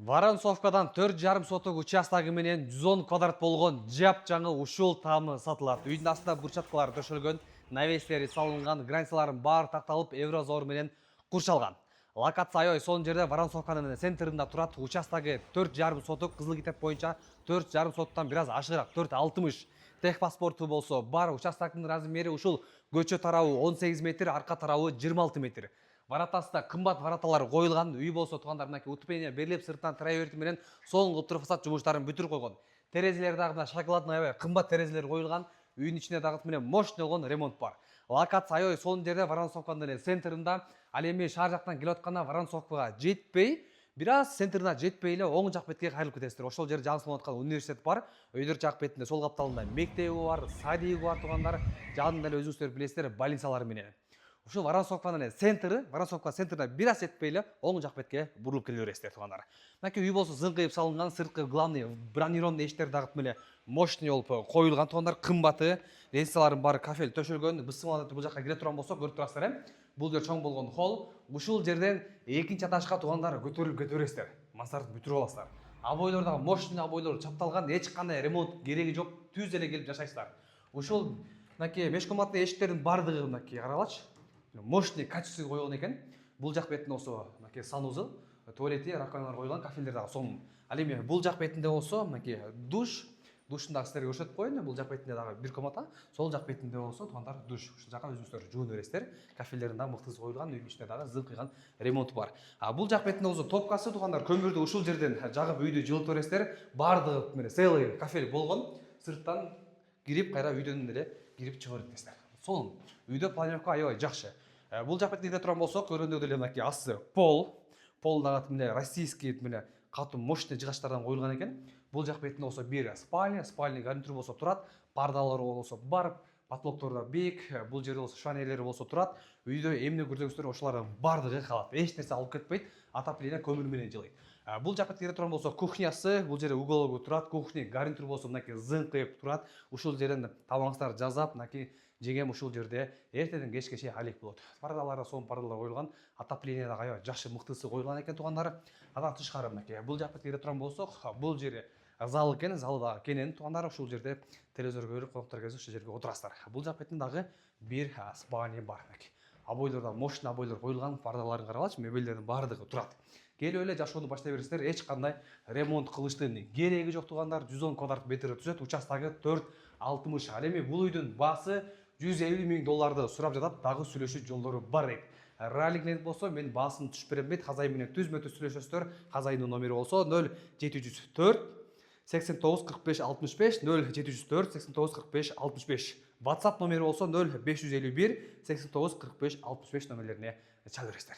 Воронцовкадан 4,5 соток участогы менен 110 квадрат болгон жап-жаңы ушул тамы сатылат. Үйдүн астында бурчаткалар төшөлгөн, навестери салынган, границаларын баары такталып, еврозор менен курчалган. Локация аябай сонун жерде Воронцовканын центринде турат. Участогы 4,5 соток, кызыл китеп боюнча 4,5 соттан бир аз ашыгыраак 4,60. Техпаспорту болсо бар. Участогдун размери ушул: көчө тарабы 18 метр, арка тарабы 26 метр. Варатасында кымбат вараталар коюлган. Үй болсо туугандар мынакей утупление берилип, сырттан траверти менен соңку фасад жумуштарын бүтүрүп койгон. Терезелер дагы мына шоколадный аябай кымбат терезелер коюлган. Үйдүн ичинде дагы менен мощный болгон ремонт бар. Локация аябай сонун жерде Воронцовканын центринде. Ал эми шаар жактан келип атканда Воронцовкага жетпей, бир аз центрине жетпей эле оң жак бетке кайрылып кетесиздер. Ошол жерде жаңысынып аткан университет бар. Өйдөр жак бетинде сол капталында мектеби бар, садиги бар туугандар. Жагында эле өзүңүздөр билесиздер, больницалар менен. Ушул Воронцовканын центри, Воронцовка центрине бир аз жетпей эле оң жак бетке бурулуп келе бересиздер туугандар. Мынакей үй болсо зыңкыйып салынган, сырткы главный бронированный эштер дагы эле мощный болуп коюлган туугандар. Кымбаты, лестницаларын баары кафель төшөлгөн. Бысымаларды бул жакка кире турган болсок, көрүп турасыздар. Бул жер чоң болгон холл. Ушул жерден экинчи этажга туугандар көтөрүлүп кете бересиздер. Мансарды бүтүрүп аласыздар. Обойлор дагы мощный обойлор чапталган, эч кандай ремонт кереги жок. Түз эле келип жашайсыздар. Ушул мынакей межкомнатный эшиктердин баардыгы мынакей карагылачы. Мощный качество койгон экен. Бул жак бетинде болсо мынакей санузел, туалети, раковиналар койгон, кафелдер дагы сонун. Ал эми бул жак бетинде болсо мынакей душтун дагы силерге көрсөтүп коеюн. Бул жак бетинде дагы бир комната, сол жак бетинде болсо туугандар душ. Ушул жака өзүңүздөр жуун бересиздер. Кафелдерин дагы мыктысы коюлган, үйдүн ичинде дагы зыңкыйган ремонт бар. Бул жак бетинде болсо топкасы туугандар, көмүрдү ушул жерден жагып үйдү жылытып бересиздер. Баардыгы менен целый кафель болгон. Сырттан кирип, кайра үйдөн эле кирип чыга бересиздер. Сонун. Үйдө планировка аябай жакшы. Бул жак бетинде турган болсок, көргөндөй эле мынакей асты пол дагы мына российский мына катуу мощный жыгачтардан коюлган экен. Бул жак бетинде болсо бир спальня гарнитур болсо турат, пардалар болсо бар, потолоктор да бийик. Бул жерде болсо шванерлери болсо турат. Үйдө эмне көрсөңүздөр ошолордун баардыгы калат. Эч нерсе алып кетпейт. Отопление көмүр менен жылыйт. Бул жак бетинде турган болсо кухнясы, бул жерде угологу турат. Кухня гарнитур болсо мынакей зыңкыйып турат. Ушул жерден тамагыңыздарды жазап, мынакей жегем ушул жерде эртеден кечке чейин алек болот. Пардалары сонун пардалар коюлган. Отопление дагы аябай жакшы мыктысы коюлган экен туугандар. Андан тышкары мынакей бул жак бетке кире турган болсок, бул жери зал экен, залы дагы кенен туугандар. Ушул жерде телевизор көрүп, коноктор келсе ушул жерге отурасыздар. Бул жак бетинде дагы бир спальня бар. Обойлор да мощный обойлор коюлган, пардаларын карагылачы, мебелдердин баардыгы турат. Келип эле жашоону баштай бересиздер. Эч кандай ремонт кылыштын кереги жок туугандар. 110 квадрат метр түзөт, участогы 4,60. Ал эми бул үйдүн баасы $150,000 сурап жатат. Дагы сүйлөшүү жолдору бар экен. Ралик болсо мен баасын түшүп берем дейт. Казайын менен түзмө-түз сүйлөшөсүздөр. Казайындын номери болсо 0704 89 45 65 0704 89 45 65. WhatsApp номери болсо 0551 89 45 65 номерлерине чала бересиздер.